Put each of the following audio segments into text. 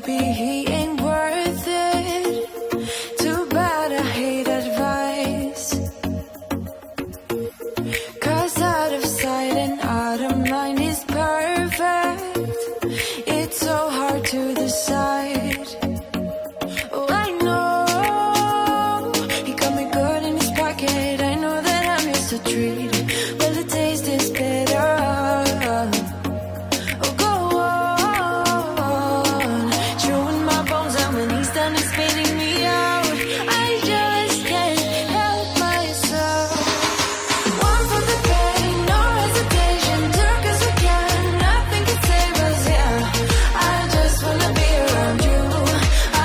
maybe he ain't worth it. Too bad I hate advice. 'Cause out of sight and out of mind is perfect. It's so hard to decide. Oh, I know he got me good in his pocket. I know that I'm just a treat. Well, the taste is better. Oh, go on, chewing my bones out when he's done and spitting me out. I just can't help myself. One for the pain, no hesitation. Took us again, nothing can save us, yeah. I just wanna be around you.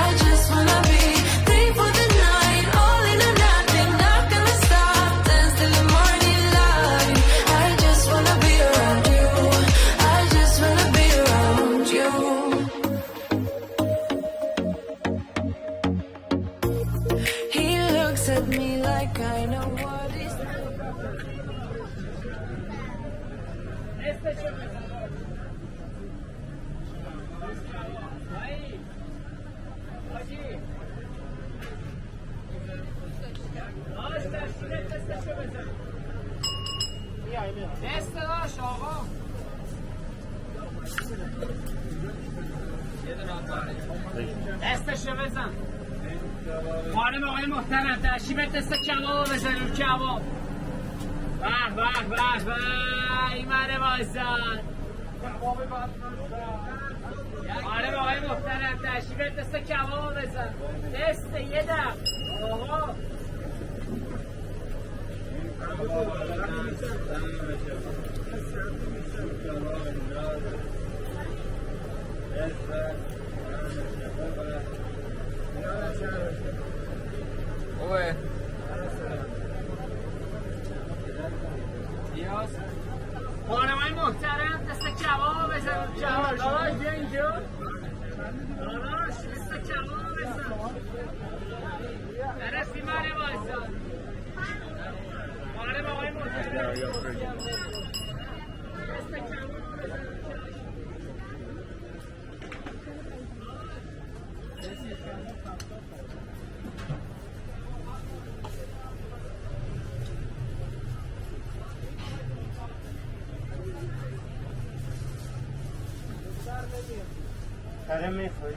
I just wanna be free for the night. All in or nothing, not gonna stop. Dance till the morning light. I just wanna be around you. I just wanna be around you. He looks at me like I know what he's دستشو بزن. خانم آقای محترم تشریف دست کباب بزنیم کباب. به به به به ایمن واسان. خانم آقای محترم تشریف دست کباب بزن. دست یه دم. آقا خوبه خانمای محترم دست کباب بزن. کباب داداش بیا اینجا. داداش دست کباب بزن. درستی من وایسا. خانم آقای محترم دست کباب بزن. کره میخوایی؟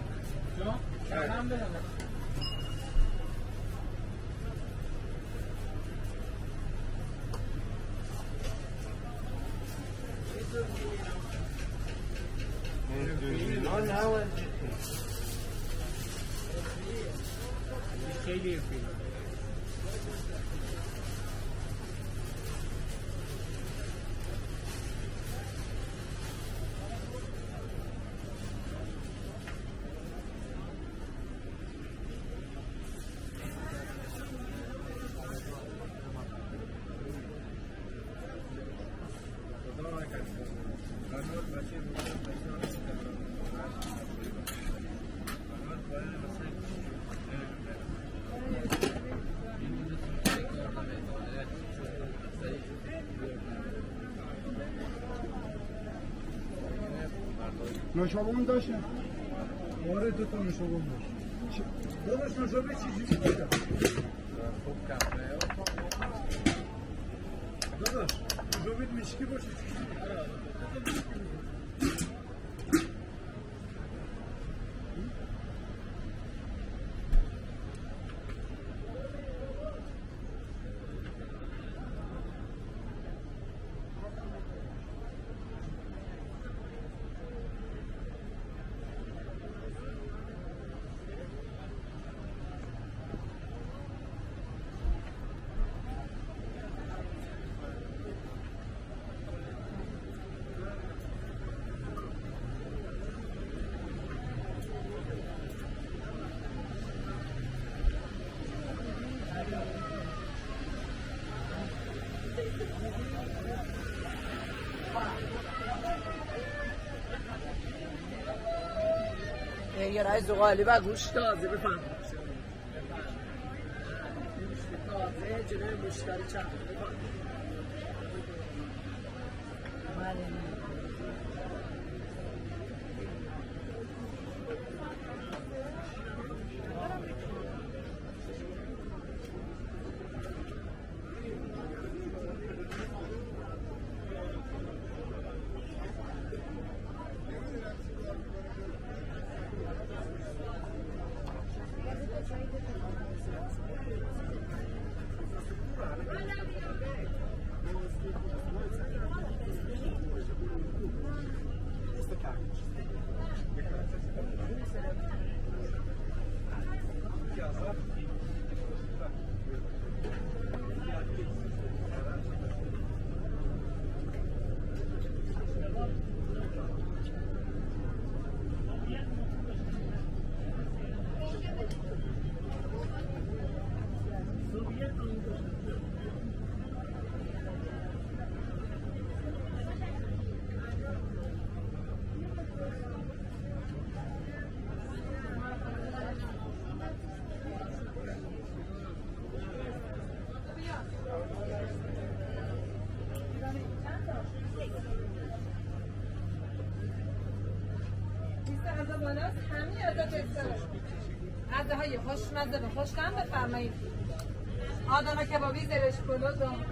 کلم بدم. نه نه خیلی نوشابه داشتن؟ آره دو تا نوشابه داشت. داداش نوشابه چیزی داشتن؟ داداش نوشابه میشکی باشه. یه رای زغالی و گوش تازه بفهم تازه جلوی مشتری چند بفهم غذا بالاست همین ازت اکستره غذاهای خوشمزه و خوش‌طعم بفرمایید آدم کبابی زرش پلو دام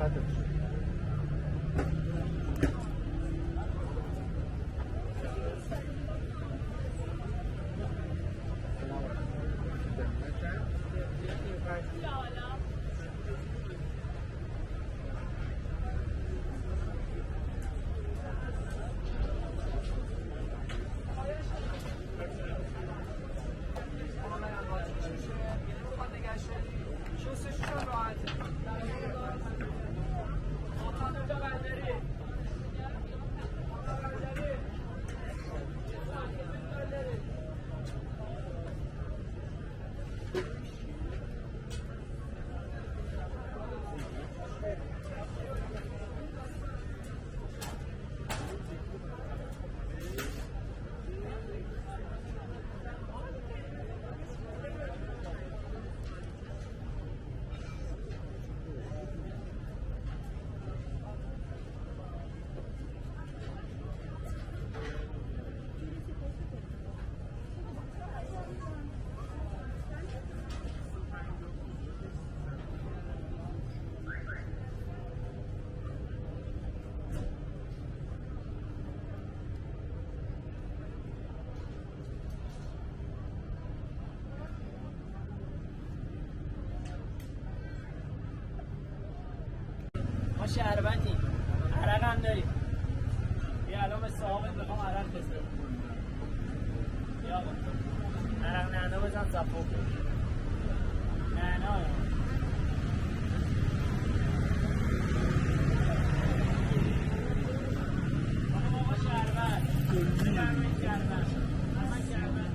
خطش ما شهروندیم، عرق هم داریم. بیا الان به صاحبت بخوام عرق بزنم. بیا آقا عرق نعنا بزن صفا کن. نعنا آقا شهروند بفرمایید شهروند همه شهروند